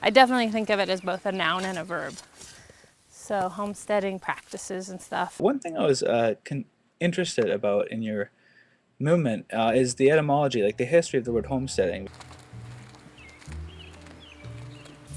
I definitely think of it as both a noun and a verb. So homesteading practices and stuff. One thing I was interested about in your movement is the etymology, like the history of the word homesteading.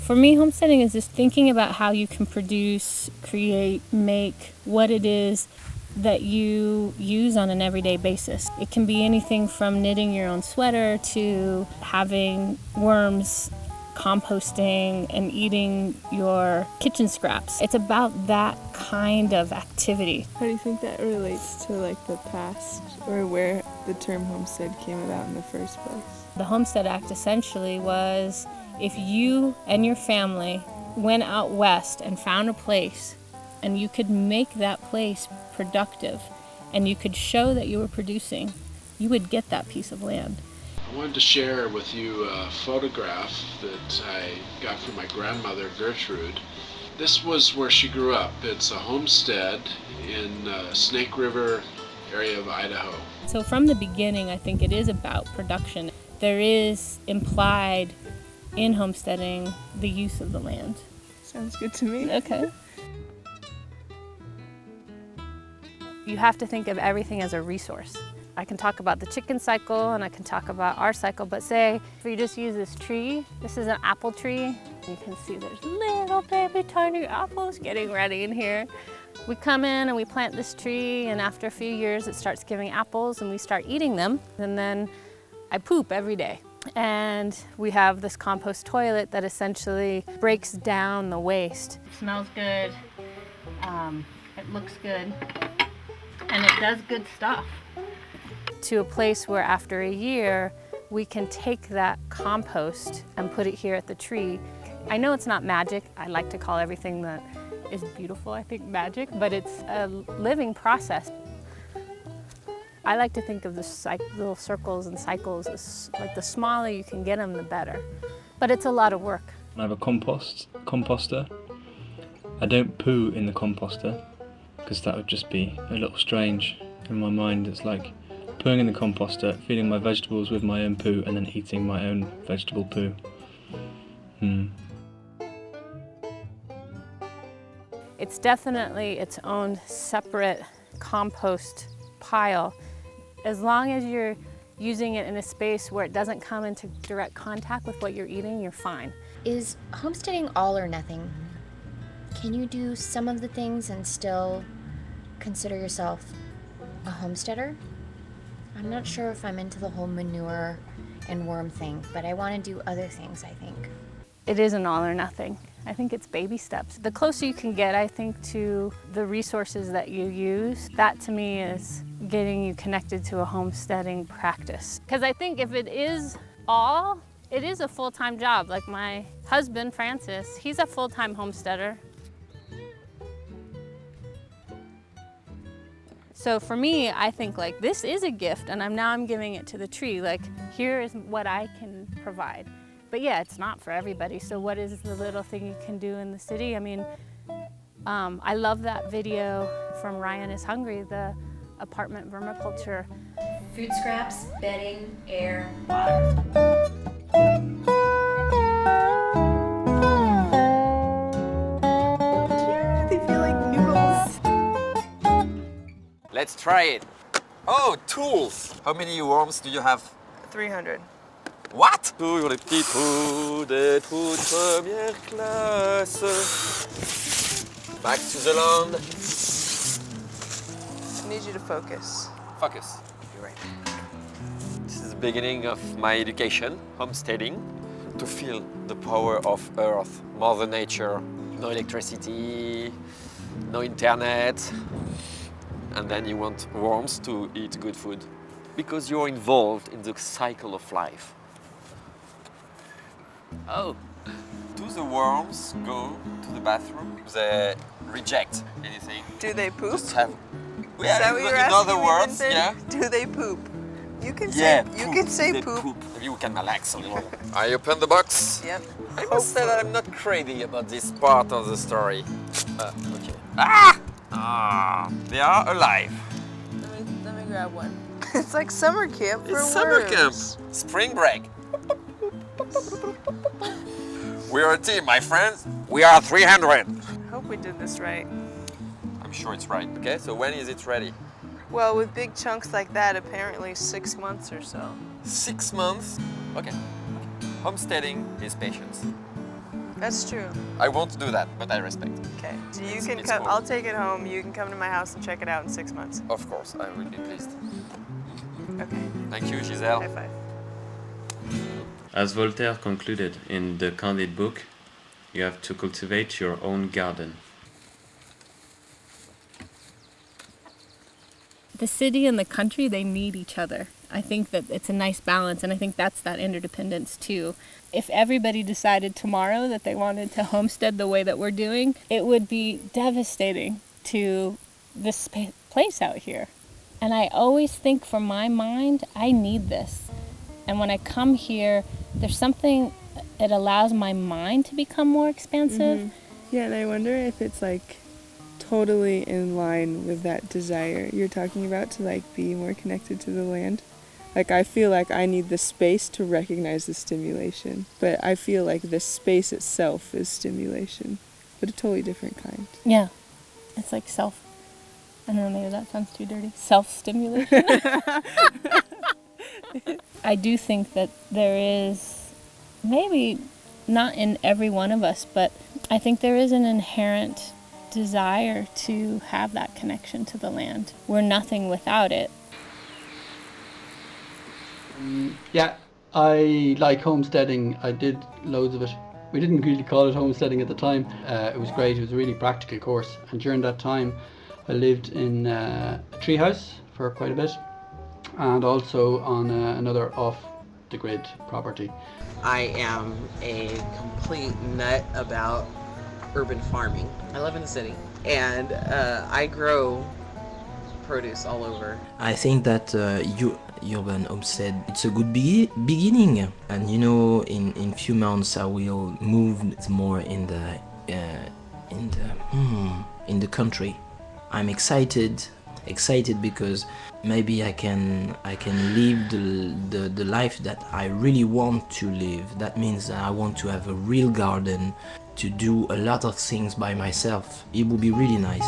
For me, homesteading is just thinking about how you can produce, create, make what it is that you use on an everyday basis. It can be anything from knitting your own sweater to having worms, composting, and eating your kitchen scraps. It's about that kind of activity. How do you think that relates to like the past or where the term homestead came about in the first place? The Homestead Act essentially was if you and your family went out west and found a place and you could make that place productive and you could show that you were producing, you would get that piece of land. I wanted to share with you a photograph that I got from my grandmother, Gertrude. This was where she grew up. It's a homestead in Snake River area of Idaho. So from the beginning, I think it is about production. There is implied in homesteading the use of the land. Sounds good to me. Okay. You have to think of everything as a resource. I can talk about the chicken cycle and I can talk about our cycle, but say if you just use this tree, this is an apple tree. You can see there's little baby tiny apples getting ready in here. We come in and we plant this tree, and after a few years it starts giving apples and we start eating them, and then I poop every day. And we have this compost toilet that essentially breaks down the waste. It smells good, it looks good, and it does good stuff. To a place where after a year, we can take that compost and put it here at the tree. I know it's not magic. I like to call everything that is beautiful, I think, magic, but it's a living process. I like to think of the little circles and cycles as like the smaller you can get them, the better. But it's a lot of work. I have a composter. I don't poo in the composter because that would just be a little strange. In my mind, it's like pooing in the composter, feeding my vegetables with my own poo, and then eating my own vegetable poo. It's definitely its own separate compost pile. As long as you're using it in a space where it doesn't come into direct contact with what you're eating, you're fine. Is homesteading all or nothing? Can you do some of the things and still consider yourself a homesteader? I'm not sure if I'm into the whole manure and worm thing, but I want to do other things, I think. It isn't all or nothing. I think it's baby steps. The closer you can get, I think, to the resources that you use, that to me is getting you connected to a homesteading practice. Because I think if it is all, it is a full-time job. Like my husband, Francis, he's a full-time homesteader. So for me, I think like this is a gift and I'm giving it to the tree. Like here is what I can provide. But yeah, it's not for everybody. So what is the little thing you can do in the city? I mean, I love that video from Ryan is Hungry, the apartment vermiculture. Food scraps, bedding, air, water. They feel like noodles. Let's try it. Oh, tools. How many worms do you have? 300. What? Toujours les petits trous des trous de première classe. Back to the land. I need you to focus. Focus. You're right. This is the beginning of my education, homesteading, to feel the power of Earth, Mother Nature. No electricity, no internet. And then you want worms to eat good food because you're involved in the cycle of life. Oh, do the worms go to the bathroom? They reject anything. Do they poop? Just have. Is that what you're asking? In other words, Vincent? yeah. Do they poop? You can Yeah, say poop. you can say They poop. Maybe we can relax a little. I open the box. Yep. I must say that I'm not crazy about this part of the story. Okay. Ah! They are alive. Let me grab one. It's like summer camp for It's summer camp. worms. Spring break. We are a team, my friends. We are 300. I hope we did this right. I'm sure it's right. Okay, so when is it ready? Well, with big chunks like that, apparently 6 months or so. 6 months? Okay. Homesteading is patience. That's true. I won't do that, but I respect. Okay. So you It's- can it's come. cool. I'll take it home. You can come to my house and check it out in 6 months. Of course, I will be pleased. Okay. Thank you, Giselle. High five. As Voltaire concluded in the Candide book, you have to cultivate your own garden. The city and the country, they need each other. I think that it's a nice balance, and I think that's that interdependence too. If everybody decided tomorrow that they wanted to homestead the way that we're doing, it would be devastating to this place out here. And I always think for my mind, I need this. And when I come here, there's something, it allows my mind to become more expansive. Yeah, and I wonder if it's like totally in line with that desire you're talking about to like be more connected to the land. Like I feel like I need the space to recognize the stimulation, but I feel like the space itself is stimulation, but a totally different kind. Yeah, it's like I don't know, maybe that sounds too dirty. Self-stimulation. I do think that there is, maybe not in every one of us, but I think there is an inherent desire to have that connection to the land. We're nothing without it. Yeah, I like homesteading. I did loads of it. We didn't really call it homesteading at the time. It was great. It was a really practical course. And during that time, I lived in a treehouse for quite a bit, and also on another off-the-grid property. I am a complete nut about urban farming. I live in the city, and I grow produce all over. I think that urban homestead, it's a good beginning, and you know, in few months I will move more in the country. I'm excited because maybe I can live the life that I really want to live. That means that I want to have a real garden, to do a lot of things by myself. It would be really nice.